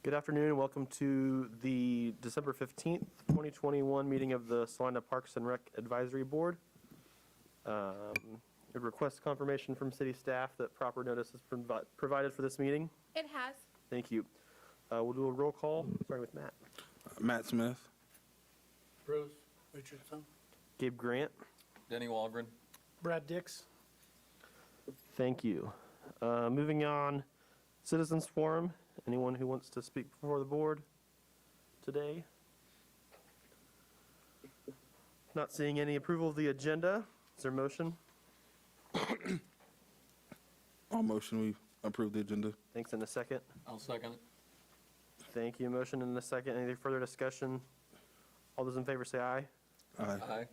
Good afternoon and welcome to the December 15th, 2021 meeting of the Salina Parks and Rec Advisory Board. It requests confirmation from city staff that proper notice is provided for this meeting. It has. Thank you. We'll do a roll call, starting with Matt. Matt Smith. Bruce Richardson. Gabe Grant. Denny Walgren. Brad Dix. Thank you. Moving on, Citizens Forum. Anyone who wants to speak before the board today? Not seeing any approval of the agenda. Is there a motion? All motion we approve the agenda. Thanks, in a second. I'll second it. Thank you. Motion in a second. Any further discussion? All those in favor say aye. Aye.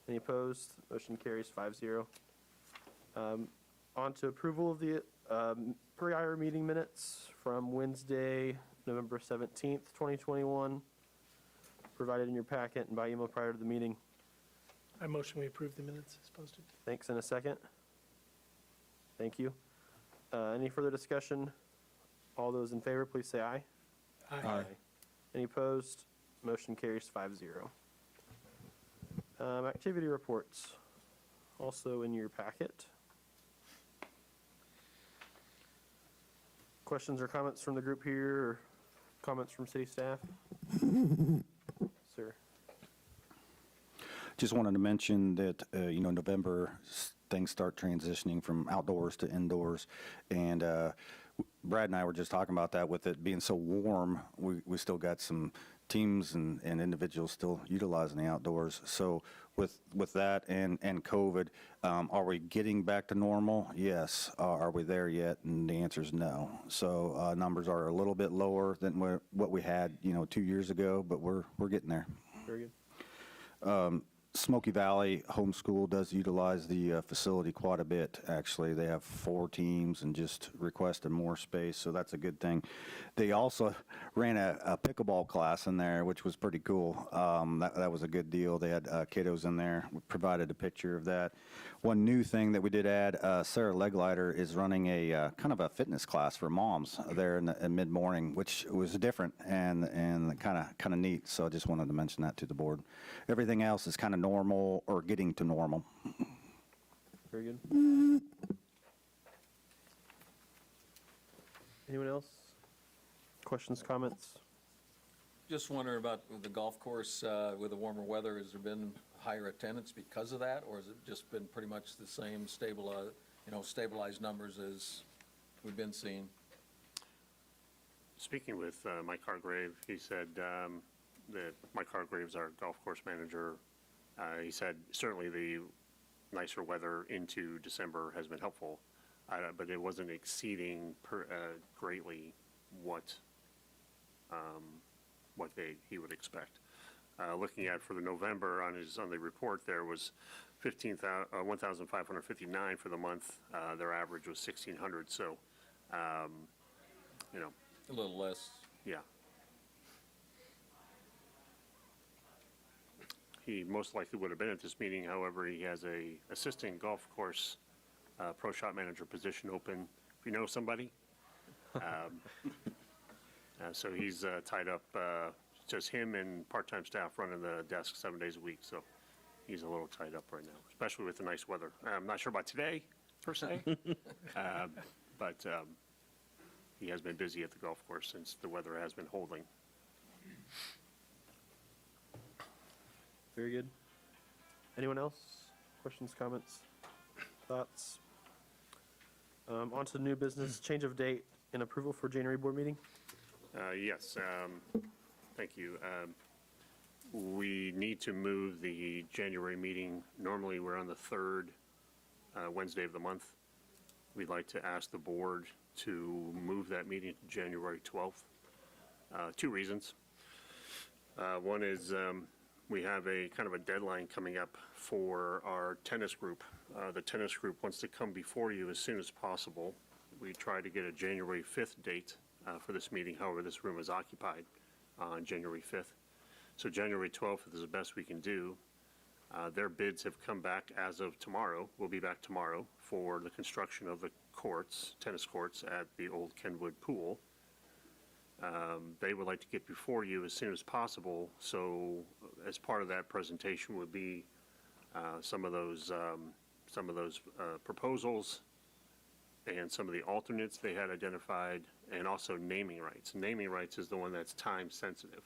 Any opposed? Motion carries 5-0. On to approval of the prior meeting minutes from Wednesday, November 17th, 2021, provided in your packet and by email prior to the meeting. I motion we approve the minutes as posted. Thanks, in a second. Thank you. Any further discussion? All those in favor, please say aye. Aye. Any opposed? Motion carries 5-0. Activity reports, also in your packet. Questions or comments from the group here, or comments from city staff? Sir. Just wanted to mention that, November, things start transitioning from outdoors to indoors. And Brad and I were just talking about that. With it being so warm, we still got some teams and individuals still utilizing the outdoors. So with that and COVID, are we getting back to normal? Yes. Are we there yet? And the answer is no. So numbers are a little bit lower than what we had, 2 years ago, but we're getting there. Very good. Smoky Valley Homeschool does utilize the facility quite a bit, actually. They have 4 teams and just requested more space, so that's a good thing. They also ran a pickleball class in there, which was pretty cool. That was a good deal. They had kiddos in there. We provided a picture of that. One new thing that we did add, Sarah Leglighter is running a kind of a fitness class for moms there in mid-morning, which was different and kind of neat, so I just wanted to mention that to the board. Everything else is kind of normal or getting to normal. Very good. Anyone else? Questions, comments? Just wondering about the golf course with the warmer weather. Has there been higher attendance because of that, or has it just been pretty much the same stabilized numbers as we've been seeing? Speaking with Mike Hargrave, he said that Mike Hargrave's our golf course manager. He said certainly the nicer weather into December has been helpful, but it wasn't exceeding greatly what he would expect. Looking at for the November on the report, there was 1,559 for the month. Their average was 1,600. So, A little less. Yeah. He most likely would have been at this meeting. However, he has a assistant golf course pro shop manager position open. If you know somebody, so he's tied up. Just him and part-time staff running the desk 7 days a week. So he's a little tied up right now, especially with the nice weather. I'm not sure about today per se, but he has been busy at the golf course since the weather has been holding. Very good. Anyone else? Questions, comments, thoughts? On to new business, change of date and approval for January board meeting. Yes, thank you. We need to move the January meeting. Normally, we're on the third Wednesday of the month. We'd like to ask the board to move that meeting to January 12th. 2 reasons. One is we have a kind of a deadline coming up for our tennis group. The tennis group wants to come before you as soon as possible. We try to get a January 5th date for this meeting. However, this room is occupied on January 5th. So January 12th is the best we can do. Their bids have come back as of tomorrow. We'll be back tomorrow for the construction of the courts, tennis courts at the old Kenwood pool. they would like to get before you as soon as possible. So as part of that presentation would be some of those proposals and some of the alternates they had identified, and also naming rights. Naming rights is the one that's time sensitive.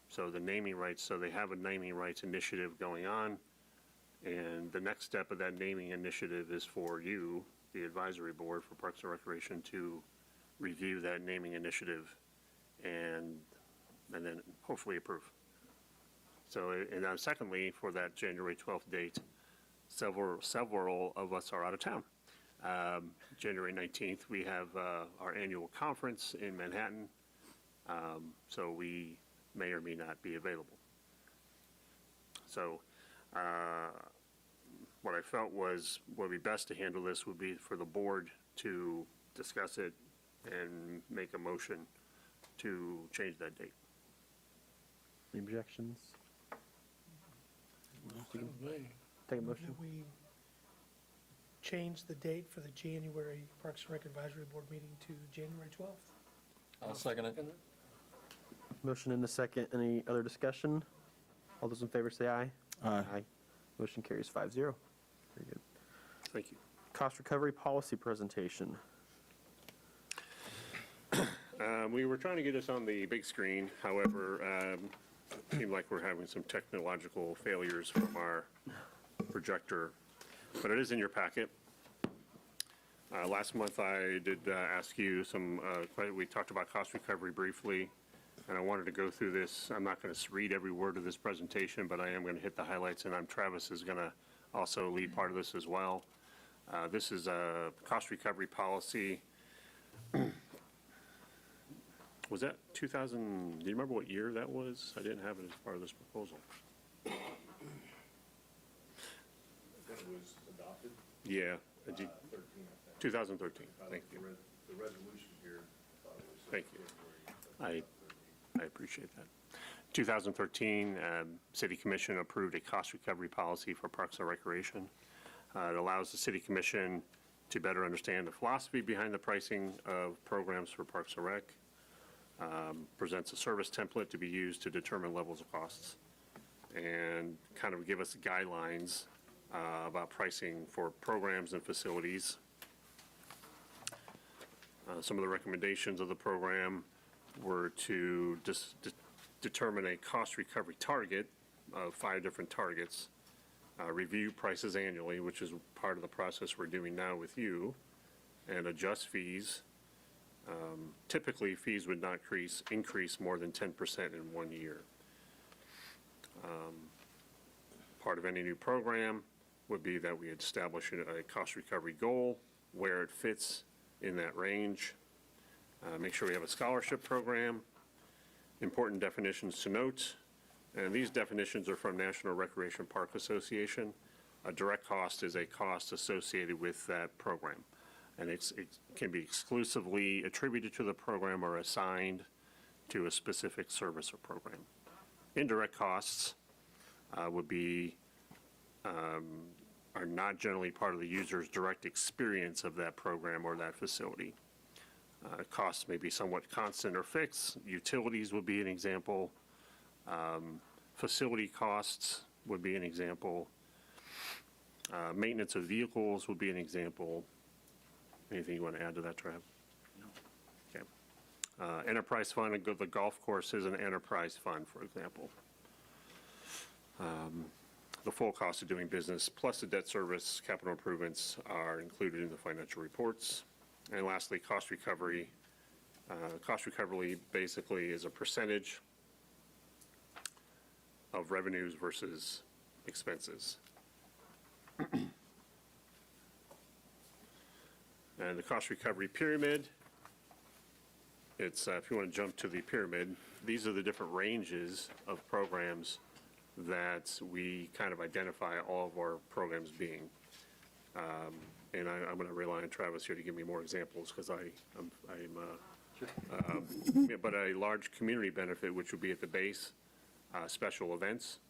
So the naming rights, so they have a naming rights initiative going on, and the next step of that naming initiative is for you, the advisory board for Parks and Recreation, to review that naming initiative and then hopefully approve. So, and then secondly, for that January 12th date, several of us are out of town. January 19th, we have our annual conference in Manhattan, so we may or may not be available. So what I felt was what would be best to handle this would be for the board to discuss it and make a motion to change that date. Any objections? Take a motion. That we change the date for the January Parks and Rec Advisory Board meeting to January 12th. I'll second it. Motion in the second. Any other discussion? All those in favor say aye. Aye. Motion carries 5-0. Very good. Thank you. Cost recovery policy presentation. We were trying to get this on the big screen, however, it seemed like we're having some technological failures from our projector, but it is in your packet. Last month I did ask you we talked about cost recovery briefly, and I wanted to go through this. I'm not going to read every word of this presentation, but I am going to hit the highlights, and Travis is going to also lead part of this as well. This is a cost recovery policy. Was that 2000, do you remember what year that was? I didn't have it as part of this proposal. That was adopted, Yeah, 13, 2013, I thank think. you. The resolution here, I thought it was. Thank you. January. I appreciate that. 2013, City Commission approved a cost recovery policy for Parks and Recreation. It allows the City Commission to better understand the philosophy behind the pricing of programs for Parks and Rec. Presents a service template to be used to determine levels of costs, and kind of give us guidelines about pricing for programs and facilities. Some of the recommendations of the program were to determine a cost recovery target of 5 different targets, review prices annually, which is part of the process we're doing now with you, and adjust fees. Typically, fees would not increase more than 10% in 1 year. Part of any new program would be that we establish a cost recovery goal, where it fits in that range. Make sure we have a scholarship program. Important definitions to note, and these definitions are from National Recreation Park Association. A direct cost is a cost associated with that program, and it can be exclusively attributed to the program or assigned to a specific service or program. Indirect costs would be, are not generally part of the user's direct experience of that program or that facility. Costs may be somewhat constant or fixed. Utilities would be an example. Facility costs would be an example. Maintenance of vehicles would be an example. Anything you want to add to that, Trav? No. Okay. Enterprise fund, the golf course is an enterprise fund, for example. The full cost of doing business plus the debt service capital improvements are included in the financial reports. And lastly, cost recovery. Cost recovery basically is a percentage of revenues versus expenses. And the cost recovery pyramid, it's, if you want to jump to the pyramid, these are the different ranges of programs that we kind of identify all of our programs being. And I'm going to rely on Travis here to give me more examples, because but a large community benefit, which would be at the base, special events,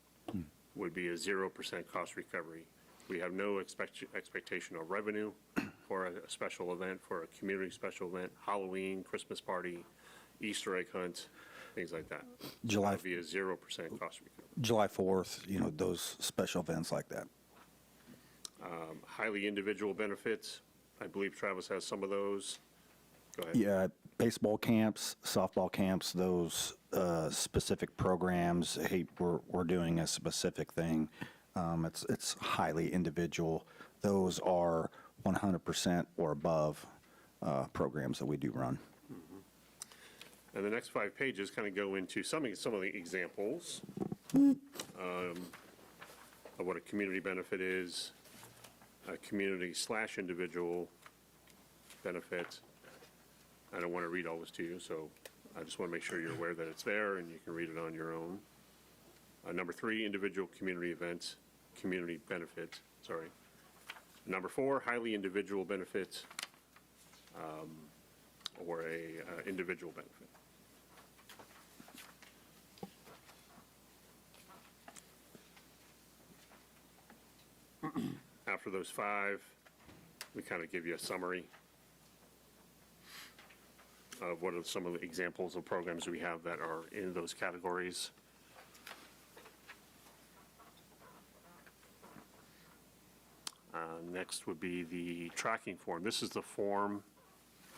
would be a 0% cost recovery. We have no expectation of revenue. for a special event, for a community special event, Halloween, Christmas party, Easter egg hunt, things like that. July- That would be a 0% cost recovery. July 4th, those special events like that. Highly individual benefits, I believe Travis has some of those. Go ahead. Yeah, baseball camps, softball camps, those specific programs, hey, we're doing a specific thing. It's highly individual. Those are 100% or above programs that we do run. And the next 5 pages kind of go into some of the examples of what a community benefit is, a community/individual benefit. I don't want to read all this to you, so I just want to make sure you're aware that it's there and you can read it on your own. Number 3, individual community event, community benefit, sorry. Number 4, highly individual benefit, or a individual benefit. After those 5, we kind of give you a summary of what are some of the examples of programs we have that are in those categories. Next would be the tracking form. This is the form,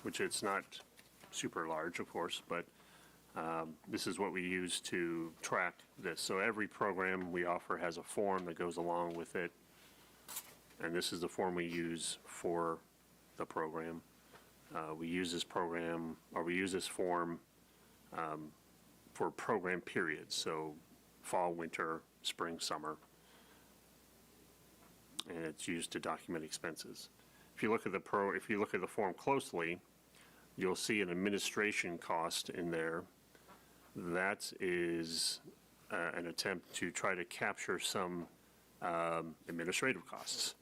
which it's not super large, of course, but this is what we use to track this. So every program we offer has a form that goes along with it, and this is the form we use for the program. We use this form for program periods, so fall, winter, spring, summer, and it's used to document expenses. If you look at the form closely, you'll see an administration cost in there. That is an attempt to try to capture some administrative costs.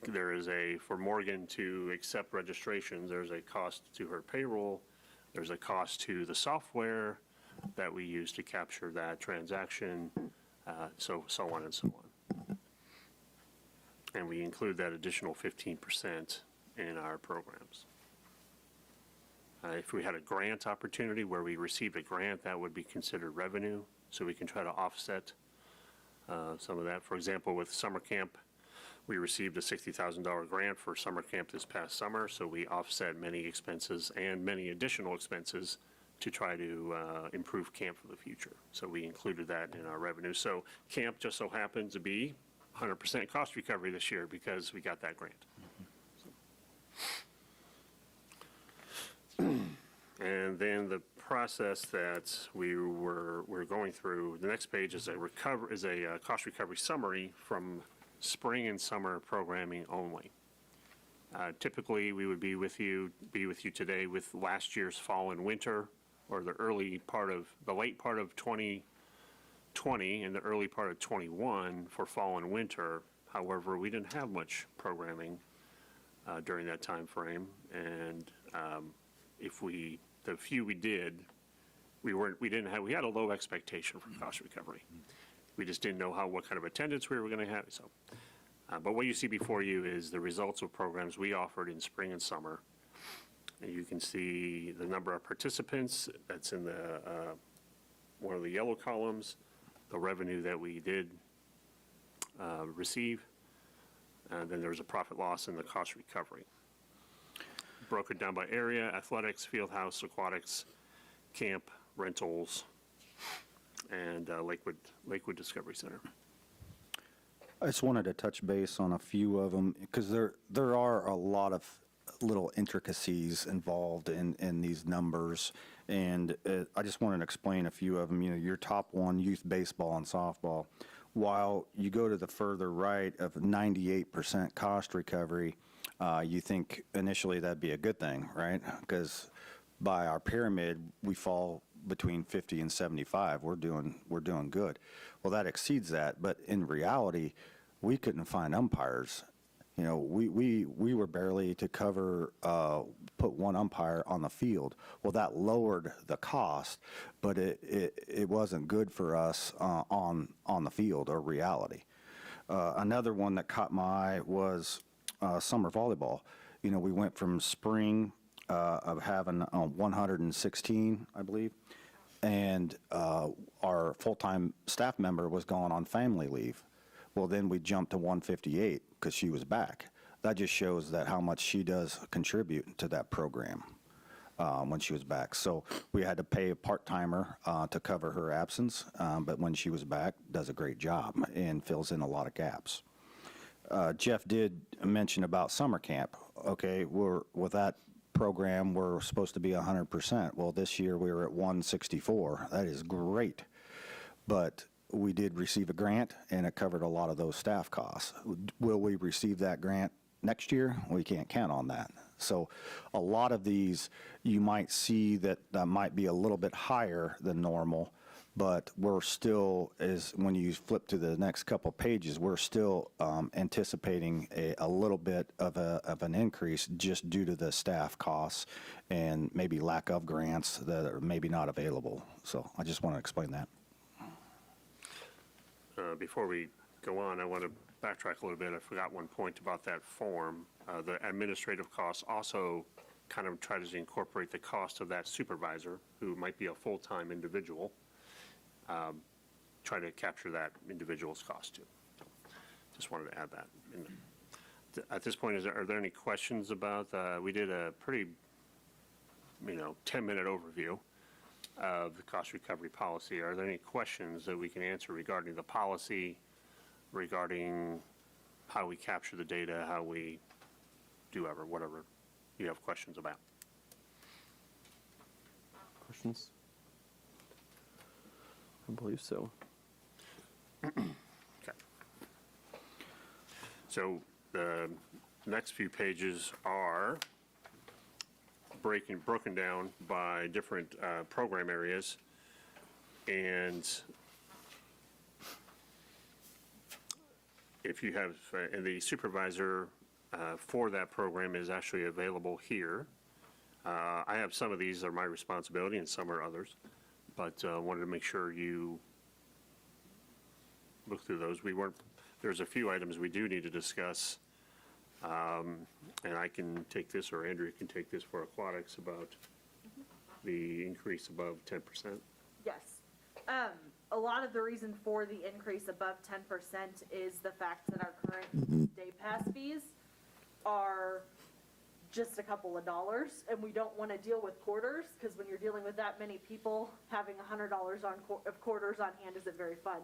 There is for Morgan to accept registrations, there's a cost to her payroll, there's a cost to the software that we use to capture that transaction, so on and so on. And we include that additional 15% in our programs. If we had a grant opportunity where we received a grant, that would be considered revenue, so we can try to offset some of that. For example, with summer camp, we received a $60,000 grant for summer camp this past summer, so we offset many expenses and many additional expenses to try to improve camp for the future. So we included that in our revenue. So camp just so happens to be 100% cost recovery this year because we got that grant. And then the process that we're going through, the next page is a cost recovery summary from spring and summer programming only. Typically, we would be with you today with last year's fall and winter, or the late part of 2020 and the early part of 21 for fall and winter. However, we didn't have much programming during that time frame, and the few we did, we had a low expectation for cost recovery. We just didn't know what kind of attendance we were going to have. So, but what you see before you is the results of programs we offered in spring and summer. And you can see the number of participants. That's in the one of the yellow columns. The revenue that we did receive. And then there's a profit loss in the cost recovery. Broken down by area: athletics, field house, aquatics, camp, rentals, and Lakewood Discovery Center. I just wanted to touch base on a few of them because there are a lot of little intricacies involved in these numbers, and I just wanted to explain a few of them. Your top one, youth baseball and softball, while you go to the further right of 98% cost recovery, you think initially that'd be a good thing, right? Because by our pyramid, we fall between 50 and 75. We're doing good. Well, that exceeds that, but in reality, we couldn't find umpires. We were barely to cover, put one umpire on the field. Well, that lowered the cost, but it wasn't good for us on the field or reality. Another one that caught my eye was summer volleyball. You know, we went from spring of having 116, I believe, and our full-time staff member was going on family leave. Well, then we jumped to 158 because she was back. That just shows that how much she does contribute to that program when she was back. So we had to pay a part-timer to cover her absence, but when she was back, does a great job and fills in a lot of gaps. Jeff did mention about summer camp. Okay, with that program, we're supposed to be 100%. Well, this year we were at 164. That is great. But we did receive a grant, and it covered a lot of those staff costs. Will we receive that grant next year? We can't count on that. So a lot of these, you might see that might be a little bit higher than normal, but we're still, when you flip to the next couple pages, we're still anticipating a little bit of an increase just due to the staff costs and maybe lack of grants that are maybe not available. So I just want to explain that. Before we go on, I want to backtrack a little bit. I forgot one point about that form. The administrative costs also kind of try to incorporate the cost of that supervisor, who might be a full-time individual, try to capture that individual's cost too. Just wanted to add that. At this point, are there any questions about, we did a pretty, 10-minute overview of the cost recovery policy. Are there any questions that we can answer regarding the policy, regarding how we capture the data, how we do whatever you have questions about? Questions? I believe so. Okay. So the next few pages are broken down by different program areas, and if you have, and the supervisor for that program is actually available here. I have some of these are my responsibility and some are others, but wanted to make sure you look through those. There's a few items we do need to discuss, and I can take this, or Andrea can take this for aquatics, about the increase above 10%. Yes. A lot of the reason for the increase above 10% is the fact that our current day pass fees are just a couple of dollars, and we don't want to deal with quarters, because when you're dealing with that many people, having $100 of quarters on hand isn't very fun.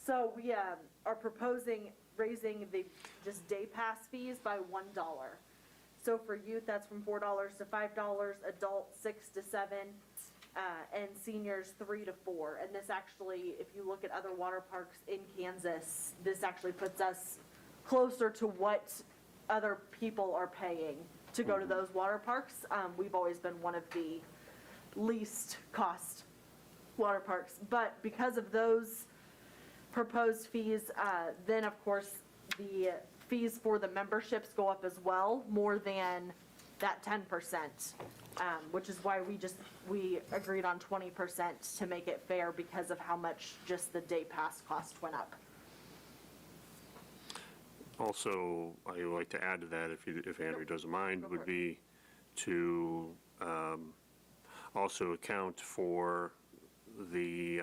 So we are proposing raising the just day pass fees by $1. So for youth, that's from $4 to $5, adults 6 to 7, and seniors 3 to 4. And this actually, if you look at other water parks in Kansas, this actually puts us closer to what other people are paying to go to those water parks. We've always been one of the least cost water parks, but because of those proposed fees, then of course the fees for the memberships go up as well, more than that 10%, which is why we agreed on 20% to make it fair, because of how much just the day pass cost went up. Also, I would like to add to that, if Andrew doesn't mind, would be to also account for the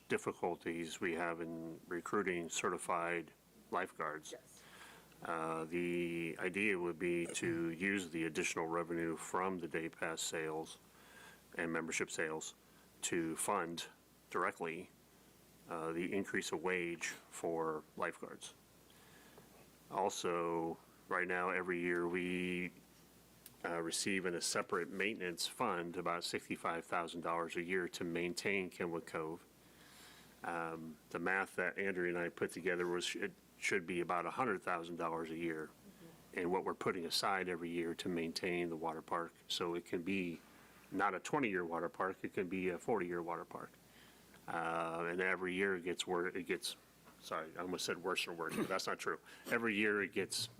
difficulties we have in recruiting certified lifeguards. Yes. The idea would be to use the additional revenue from the day pass sales and membership sales to fund directly the increase of wage for lifeguards. Also, right now, every year we receive in a separate maintenance fund about $65,000 a year to maintain Kenwood Cove. The math that Andrea and I put together was it should be about $100,000 a year, and what we're putting aside every year to maintain the water park. So it can be not a 20-year water park, it can be a 40-year water park. And every year it gets worse. Sorry, I almost said worse and worse, but that's not true. Every year it gets,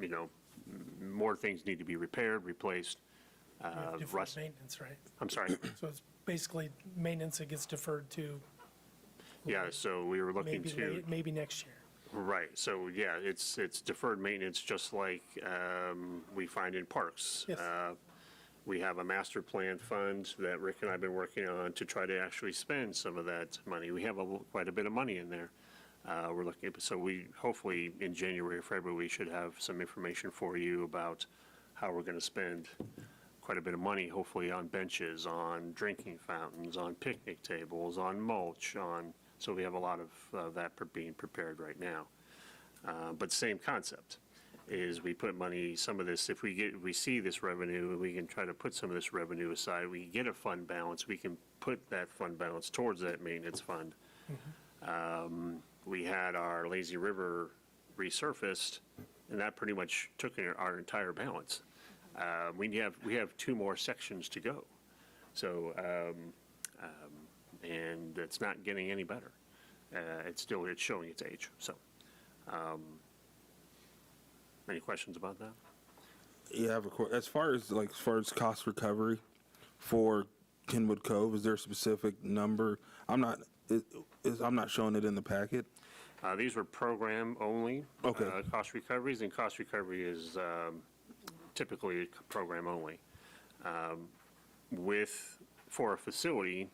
more things need to be repaired, replaced. Deferred maintenance, right? I'm sorry. So it's basically maintenance that gets deferred to Yeah, so we were looking to, maybe next year. Right, so yeah, it's deferred maintenance, just like we find in parks. Yes. We have a master plan fund that Rick and I have been working on to try to actually spend some of that money. We have quite a bit of money in there. We're looking, so we, hopefully in January or February, we should have some information for you about how we're going to spend quite a bit of money, hopefully on benches, on drinking fountains, on picnic tables, on mulch, so we have a lot of that being prepared right now. But same concept, is we put money, some of this, if we see this revenue, we can try to put some of this revenue aside. We get a fund balance, we can put that fund balance towards that maintenance fund. We had our lazy river resurfaced, and that pretty much took our entire balance. We have 2 more sections to go. So, and it's not getting any better. It's showing its age, so. Any questions about that? Yeah, I have a question. As far as cost recovery for Kenwood Cove, is there a specific number? I'm not showing it in the packet. These were program only. Okay. Cost recoveries, and cost recovery is typically program only. For a facility,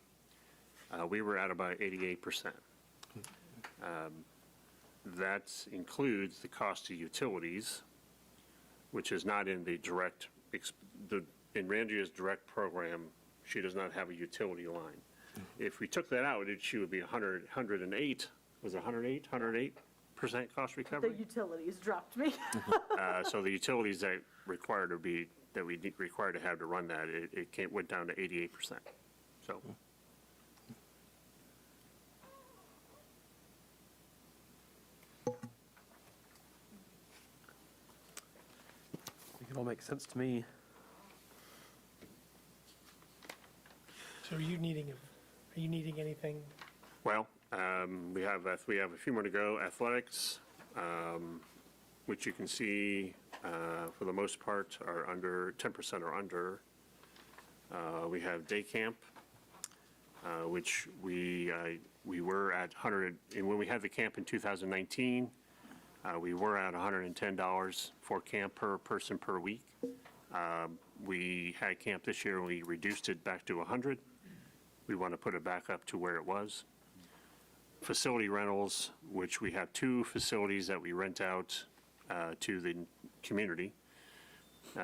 we were at about 88%. That includes the cost of utilities, which is not in the direct, in Randia's direct program, she does not have a utility line. If we took that out, she would be 108, was it 108% cost The recovery? utilities dropped me. So the utilities that we require to have to run that, went down to 88%. So. It all makes sense to me. So are you needing anything? Well, we have a few more to go. Athletics, which you can see, for the most part, are under 10% or under. We have day camp, which we were at 100, and when we had the camp in 2019, we were at $110 for camp per person per week. We had camp this year, and we reduced it back to 100. We want to put it back up to where it was. Facility rentals, which we have 2 facilities that we rent out to the community.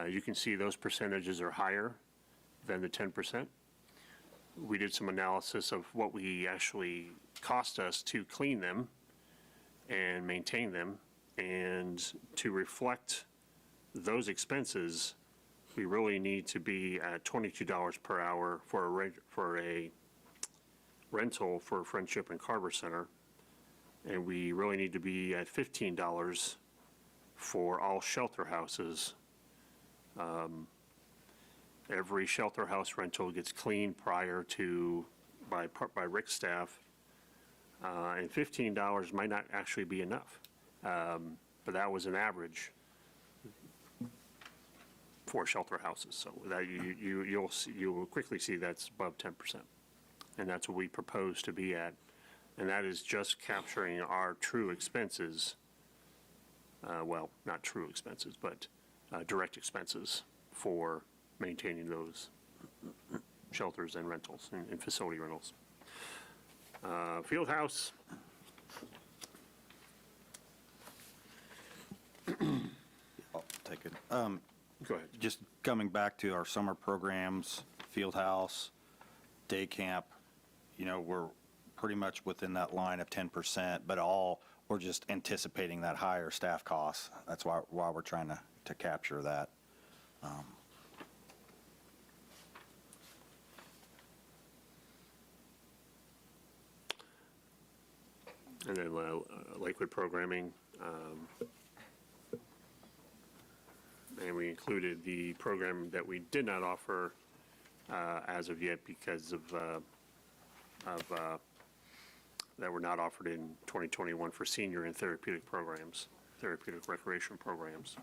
You can see those percentages are higher than the 10%. We did some analysis of what we actually cost us to clean them and maintain them, and to reflect those expenses, we really need to be at $22 per hour for a rental for Friendship and Carver Center, and we really need to be at $15 for all shelter houses. Every shelter house rental gets cleaned prior to, by Rick's staff, and $15 might not actually be enough. But that was an average for shelter houses. So that you'll quickly see that's above 10%. And that's what we propose to be at. And that is just capturing our true expenses. Well, not true expenses, but direct expenses for maintaining those shelters and rentals and facility rentals. Field house. I'll take it. Go ahead. Just coming back to our summer programs, field house, day camp, we're pretty much within that line of 10%, but we're just anticipating that higher staff costs. That's why we're trying to capture that. And then Lakewood programming. And we included the program that we did not offer as of yet because of that were not offered in 2021 for senior and therapeutic programs, therapeutic recreation programs.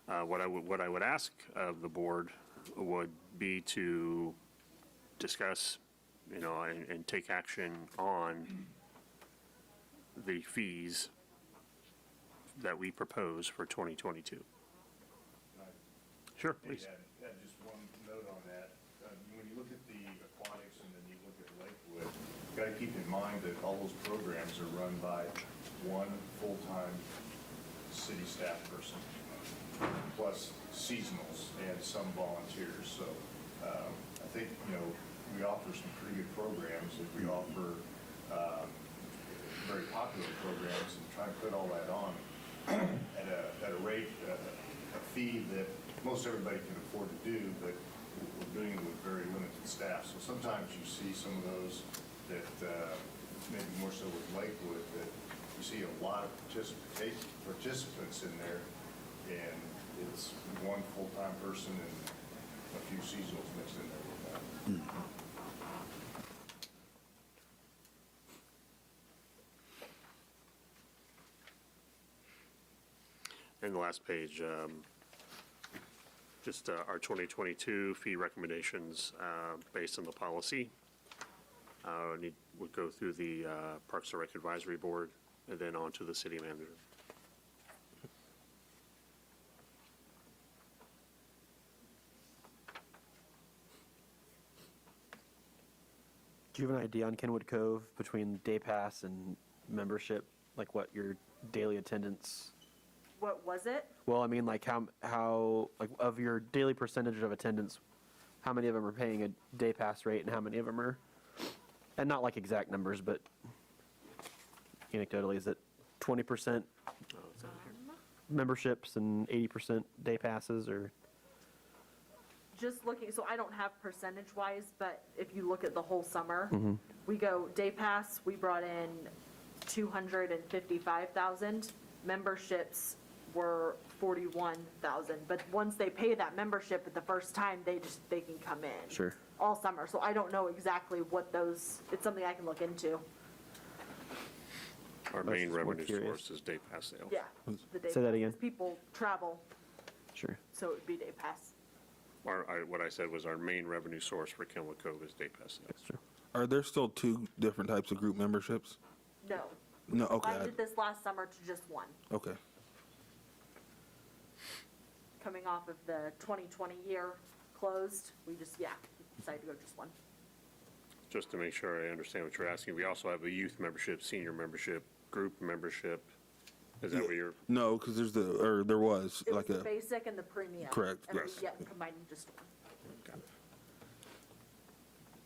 What I would ask of the board would be to discuss, and take action on the fees that we propose for 2022. Sure, please. Add just one note on that. When you look at the aquatics and then you look at Lakewood, you got to keep in mind that all those programs are run by one full-time city staff person, plus seasonals and some volunteers. So I think, we offer some pretty good programs. If we offer very popular programs and try to put all that on at a rate, a fee that most everybody can afford to do, but we're doing it with very limited staff. So sometimes you see some of those that, maybe more so with Lakewood, that you see a lot of participants in there, and it's one full-time person and a few seasonals mixed in there with that. And the last page, just our 2022 fee recommendations based on the policy. We'll go through the Parks and Rec Advisory Board and then on to the city manager. Do you have an idea on Kenwood Cove between day pass and membership, like what your daily attendance? What was it? Well, I mean, like how like of your daily percentage of attendance, how many of them are paying a day pass rate, and how many of them are, and not like exact numbers, but anecdotally, is it 20% memberships and 80% day passes, or? Just looking, so I don't have percentage-wise, but if you look at the whole summer, we go day pass, we brought in 255,000. Memberships were 41,000, but once they pay that membership at the first time, they can come in. Sure. All summer, so I don't know exactly what those, it's something I can look into. Our I was main just more revenue curious. source is day pass sales. Yeah. the day Say that pass, again. 'cause people travel, Sure. so it would be day pass. What I said was our main revenue source for Kenwood Cove is day pass sales. Sure. Are there still two different types of group memberships? No. No, okay, I did this last summer to just one, okay. coming off of the 2020 year closed, we just, decided to go just one. Just to make sure I understand what you're asking, we also have a youth membership, senior membership, group membership. Is that what you're? No, because there was It was like the a, basic and the premium. Correct, And we, yes. combined in just one.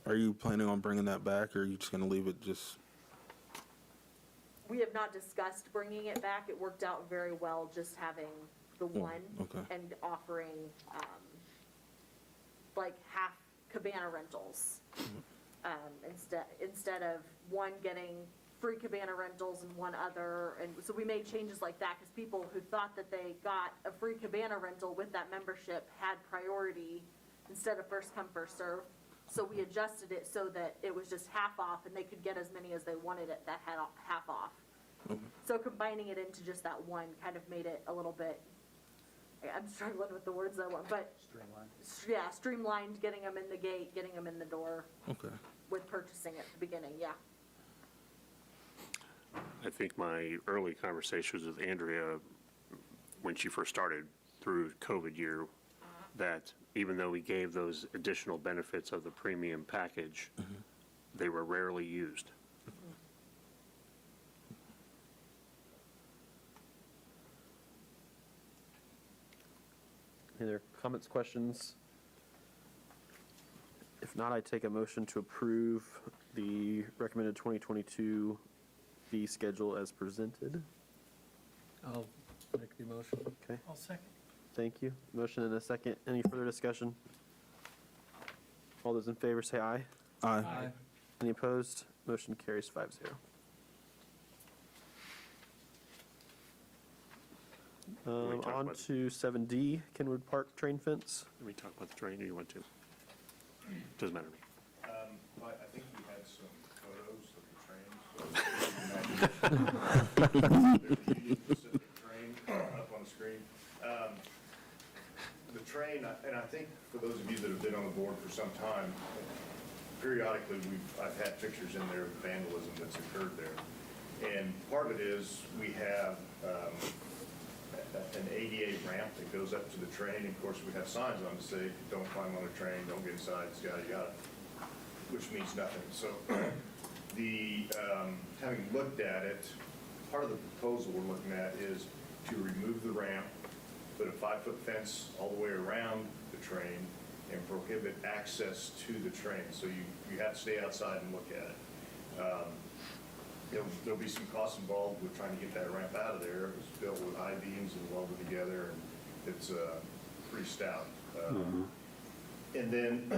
are you planning on bringing that back, or are you just going to leave it just? We have not discussed bringing it back. It worked out very well just having the one okay. and offering, like half cabana rentals. Instead of one getting free cabana rentals and one other. And so we made changes like that because people who thought that they got a free cabana rental with that membership had priority instead of first come, first serve. So we adjusted it so that it was just half off and they could get as many as they wanted it that had half off. So combining it into just that one kind of made it a little bit, I'm struggling with the words I want, but. Streamlined. Yeah, streamlined, getting them in the gate, getting them in the door Okay. with purchasing at the beginning, yeah. I think my early conversations with Andrea, when she first started through COVID year, that even though we gave those additional benefits of the premium package, they were rarely used. Any other comments, questions? If not, I take a motion to approve the recommended 2022 fee schedule as presented. I'll make the motion. Okay, I'll second. thank you. Motion and a second. Any further discussion? All those in favor say aye. Aye. Any opposed? Motion carries 5-0. we talk On about- to 7D, Kenwood Park train fence. Let me talk about the train, or you want to? Doesn't matter to me. I think we had some photos of the train, so there's a Union Pacific train up on the screen. The train, and I think for those of you that have been on the board for some time, periodically I've had pictures in there of vandalism that's occurred there. And part of it is we have an ADA ramp that goes up to the train. Of course, we have signs on to say, don't climb on a train, don't get inside, yada, yada, which means nothing. So having looked at it, part of the proposal we're looking at is to remove the ramp, put a 5-foot fence all the way around the train, and prohibit access to the train. So you have to stay outside and look at it. There'll be some costs involved with trying to get that ramp out of there. It was built with I-beams and welded together, and it's pretty stout. And then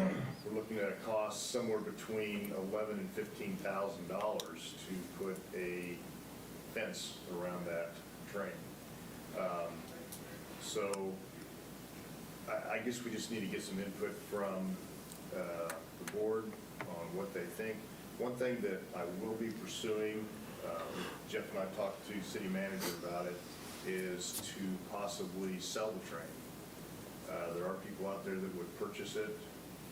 we're looking at a cost somewhere between $11,000 and $15,000 to put a fence around that train. So I guess we just need to get some input from the board on what they think. One thing that I will be pursuing, Jeff and I talked to city manager about it, is to possibly sell the train. There are people out there that would purchase it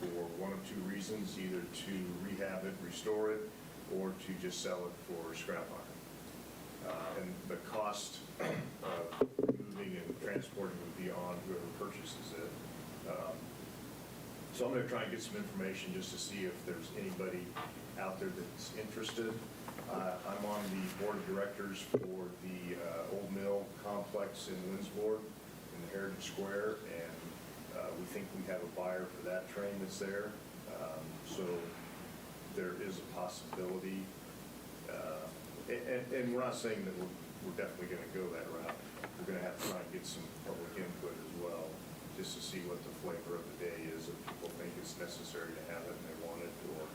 for one of two reasons, either to rehab it, restore it, or to just sell it for scrap iron. And the cost of moving and transporting would be on whoever purchases it. So I'm going to try and get some information just to see if there's anybody out there that's interested. I'm on the board of directors for the Old Mill Complex in Winsmore in the Heritage Square, and we think we have a buyer for that train that's there. So there is a possibility. And we're not saying that we're definitely going to go that route. We're going to have to try and get some public input as well, just to see what the flavor of the day is, if people think it's necessary to have it and they want it, or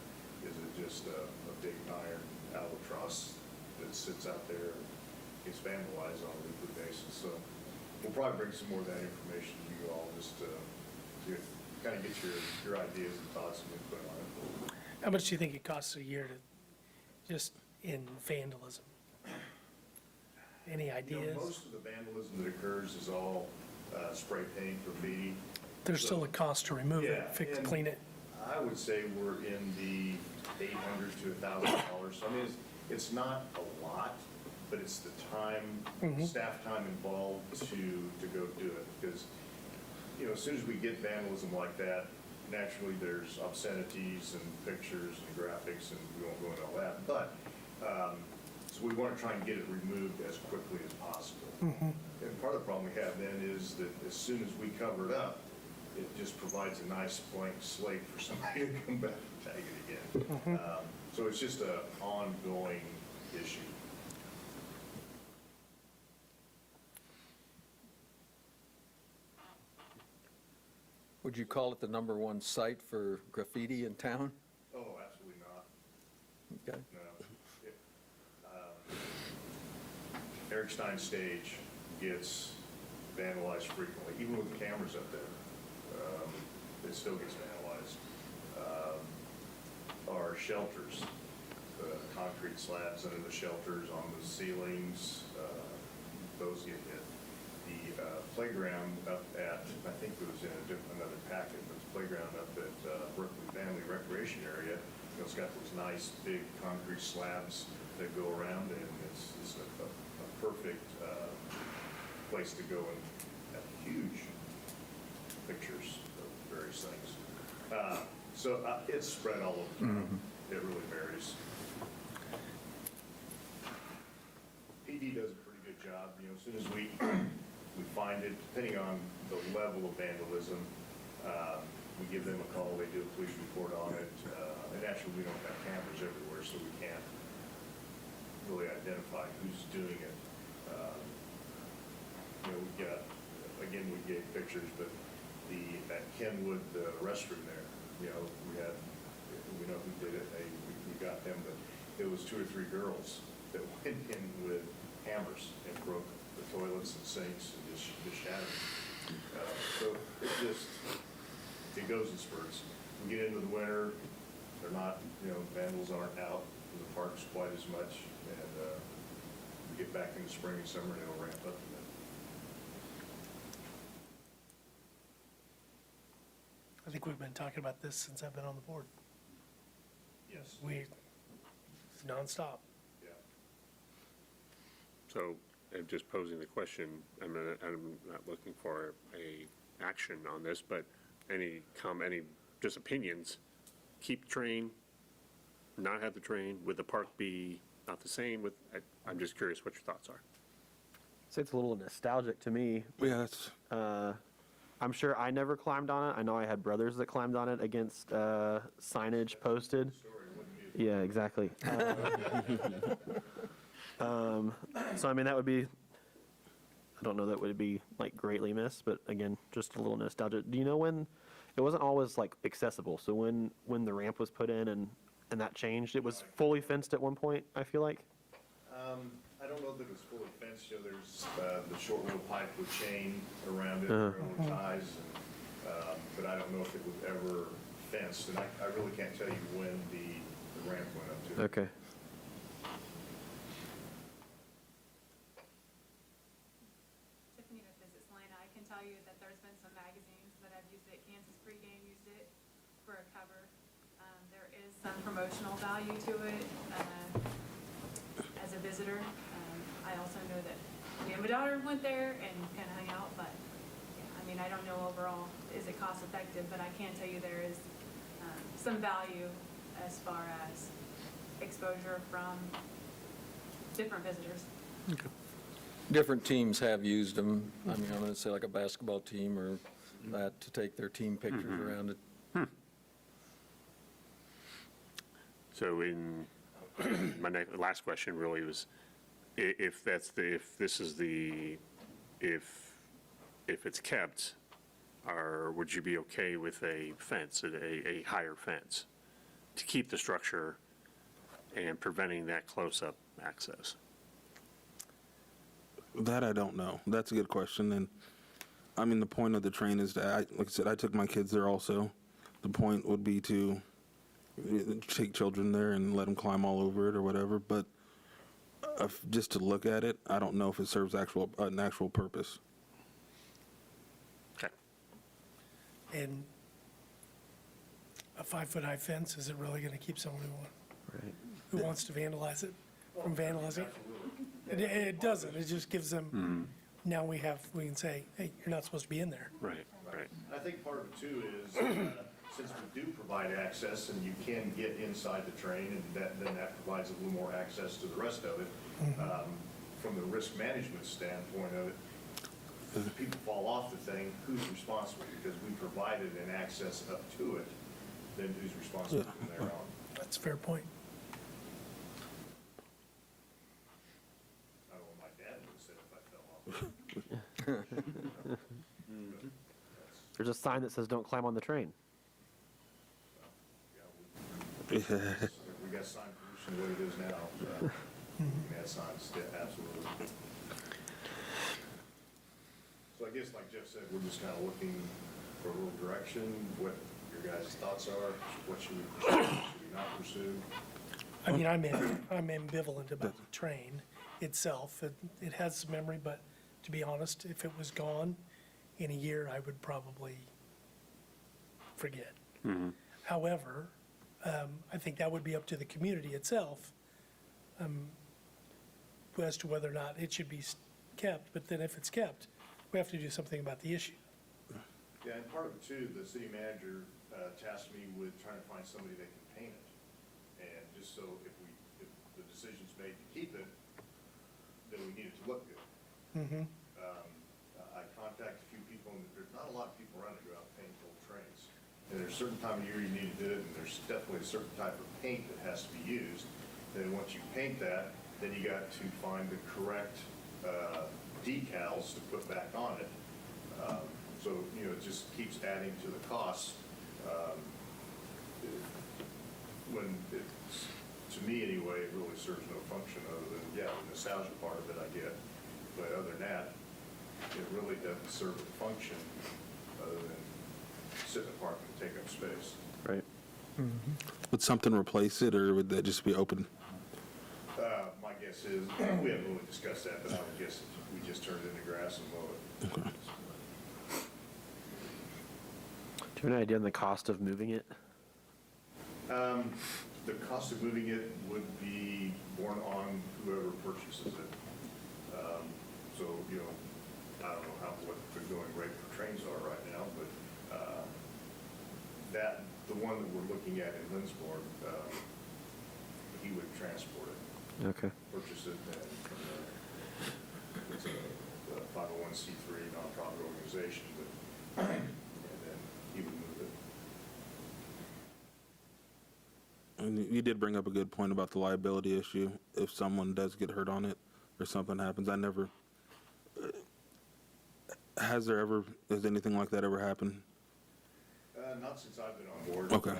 is it just a big iron albatross that sits out there and gets vandalized on a weekly basis. So we'll probably bring some more of that information to you all, just to kind of get your ideas and thoughts and input on it. How much do you think it costs a year to, just in vandalism? Any ideas? Most of the vandalism that occurs is all spray paint, graffiti. There's still a cost to remove it, Yeah, and clean it. I would say we're in the $800 to $1,000. So I mean, it's not a lot, but it's the time, staff time involved to go do it. Because, as soon as we get vandalism like that, naturally there's obscenities and pictures and graphics, and we won't go into all that. But, so we want to try and get it removed as quickly as possible. And part of the problem we have then is that as soon as we cover it up, it just provides a nice blank slate for somebody to come back and tag it again. So it's just an ongoing issue. Would you call it the #1 site for graffiti in town? Oh, absolutely not. Okay. No. Eric Stein Stage gets vandalized frequently, even with the cameras up there. It still gets vandalized. Our shelters, the concrete slabs under the shelters, on the ceilings, those get hit. The playground up at, I think it was in another packet, but the playground up at Brooklyn Family Recreation Area, it's got those nice big concrete slabs that go around, and it's a perfect place to go and have huge pictures of various things. So it's spread all over. It really varies. PD does a pretty good job. As soon as we find it, depending on the level of vandalism, we give them a call. They do a police report on it. And actually, we don't have cameras everywhere, so we can't really identify who's doing it. We got, again, we gave pictures, but at Kenwood, the restroom there, we know who did it. We got them, but it was 2 or 3 girls that went in with hammers and broke the toilets and sinks and just shattered them. So it goes in spurts. We get into the winter, they're not, vandals aren't out in the parks quite as much, and we get back in the spring and summer, and it'll ramp up a bit. I think we've been talking about this since I've been on the board. Yes. It's nonstop. Yeah. So I'm just posing the question, I'm not looking for a action on this, but any just opinions? Keep the train, not have the train, would the park be not the same with, I'm just curious what your thoughts are. I'd say it's a little nostalgic to me. Yeah, that's, I'm sure I never climbed on it. I know I had brothers that climbed on it against signage posted. Yeah, exactly. So I mean, that would be, I don't know that would be like greatly missed, but again, just a little nostalgia. Do you know when, it wasn't always like accessible, so when the ramp was put in and that changed, it was fully fenced at one point, I feel like? I don't know that it's fully fenced, you know, there's the short little pipe with chain around it, there are ties, and, but I don't know if it was ever fenced, and I really can't tell you when the ramp went up to. Okay. Tiffany with Visits Lana, I can tell you that there's been some magazines that have used it. Kansas Pregame used it for a cover. There is some promotional value to it as a visitor. I also know that me and my daughter went there and kind of hung out, but yeah, I mean, I don't know overall, is it cost effective, but I can tell you there is some value as far as exposure from different visitors. Different teams have used them. I mean, I'm going to say like a basketball team or that to take their team pictures around it. So last question really was, if it's kept, would you be okay with a fence, a higher fence, to keep the structure and preventing that close-up access? that I don't know. That's a good question. And I mean, the point of the train is that, like I said, I took my kids there also. The point would be to take children there and let them climb all over it or whatever. But just to look at it, I don't know if it serves an actual purpose. Okay. And a 5-foot-high fence, is it really going to keep someone who wants to vandalize it from vandalizing it? It doesn't. It just gives them, now we can say, hey, you're not supposed to be in there. Right, right. I think part of it too is, since we do provide access and you can get inside the train, and then that provides a little more access to the rest of it. From the risk management standpoint of it, if people fall off the thing, who's responsible? Because we provided an access up to it, then who's responsible from there on? That's a fair point. I don't know what my dad would have said if I fell off. There's a sign that says don't climb on the train. We got sign pollution the way it is now. That sign's absolutely. So I guess, like Jeff said, we're just kind of looking for a little direction, what your guys' thoughts are, what should we pursue, should we not pursue? I mean, I'm ambivalent about the train itself. It has some memory, but to be honest, if it was gone in a year, I would probably forget. However, I think that would be up to the community itself as to whether or not it should be kept. But then if it's kept, we have to do something about the issue. Yeah, and part of it too, the city manager tasked me with trying to find somebody that can paint it. And just so if the decision's made to keep it, then we need it to look good. I contacted a few people, and there's not a lot of people around that go out and paint old trains. And there's a certain time of year you need to do it, and there's definitely a certain type of paint that has to be used. Then once you paint that, then you got to find the correct decals to put back on it. So, you know, it just keeps adding to the cost. When it's, to me anyway, it really serves no function other than, yeah, the nostalgia part of it I get. But other than that, it really doesn't serve a function other than sit in the park and take up space. Right. Would something replace it, or would that just be open? My guess is, we haven't really discussed that, but I would guess we just turn it into grass and mow it. Okay. Do you have an idea on the cost of moving it? The cost of moving it would be borne on whoever purchases it. So, I don't know what the going rate for trains are right now, but the one that we're looking at in Linsmore, he would transport it, Okay. purchase it, and it's a 501c3 nonprofit organization, but, and then he would move it. And you did bring up a good point about the liability issue. If someone does get hurt on it or something happens, has anything like that ever happened? Not since I've been on board. Okay.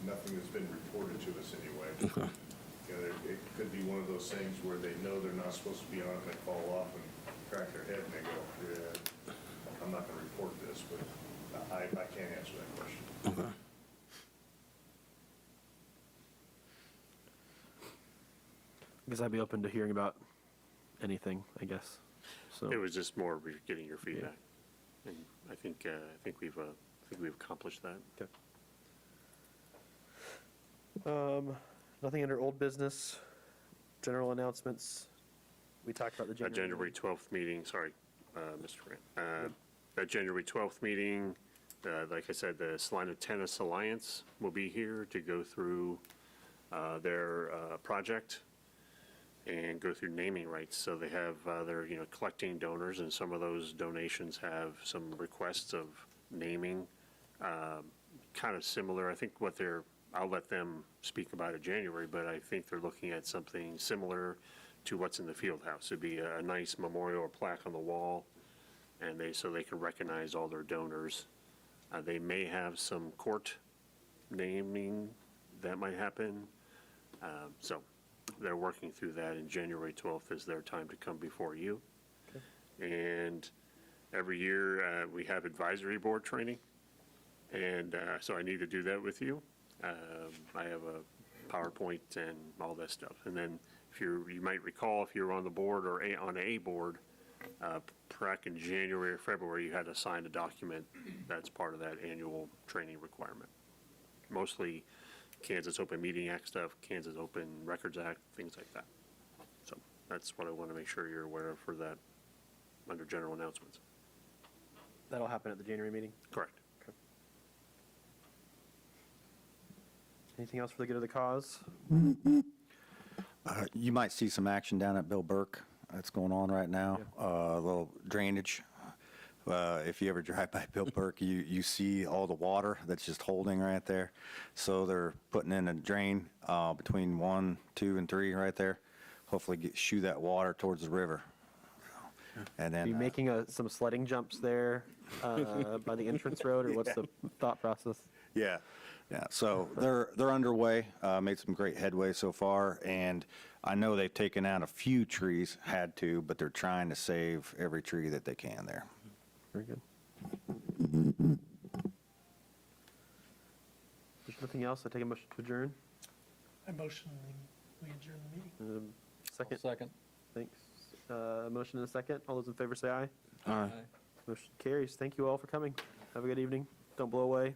Nothing has been reported to us anyway. Okay. It could be one of those things where they know they're not supposed to be on it, and they fall off and crack their head, and they go, yeah, I'm not going to report this, but I can't answer that question. Okay. Because I'd be open to hearing about anything, I guess. So It was just more getting your feedback. And I think we've accomplished that. okay. Nothing under old business, general announcements. We talked about the January 12th meeting, sorry, Mr. Grant. That January 12th meeting, like I said, the Salina Tennis Alliance will be here to go through their project and go through naming rights. So they have, they're, collecting donors, and some of those donations have some requests of naming, kind of similar. I think I'll let them speak about it January, but I think they're looking at something similar to what's in the field house. It'd be a nice memorial or plaque on the wall, and so they can recognize all their donors. They may have some court naming that might happen. So they're working through that, and January 12th is their time to come before you. And every year, we have advisory board training, and so I need to do that with you. I have a PowerPoint and all that stuff. And then you might recall, if you're on the board or on a board, back in January or February, you had to sign a document that's part of that annual training requirement. Mostly Kansas Open Meeting Act stuff, Kansas Open Records Act, things like that. So that's what I want to make sure you're aware of for that under general announcements. That'll happen at the January meeting. Correct. Anything else for the good of the cause? You might see some action down at Bill Burke that's going on right now, a little drainage. If you ever drive by Bill Burke, you see all the water that's just holding right there. So they're putting in a drain between 1, 2, and 3 right there. Hopefully shoo that water towards the river. And Are you then making some sledding jumps there by the entrance road, or what's the thought process? yeah. So they're underway. Made some great headway so far, and I know they've taken out a few trees, but they're trying to save every tree that they can there. Very good. There's nothing else. I take a motion to adjourn. I motion we adjourn the meeting. Second. Second. Thanks. Motion and a second. All those in favor say aye. Aye. Motion carries. Thank you all for coming. Have a good evening. Don't blow away.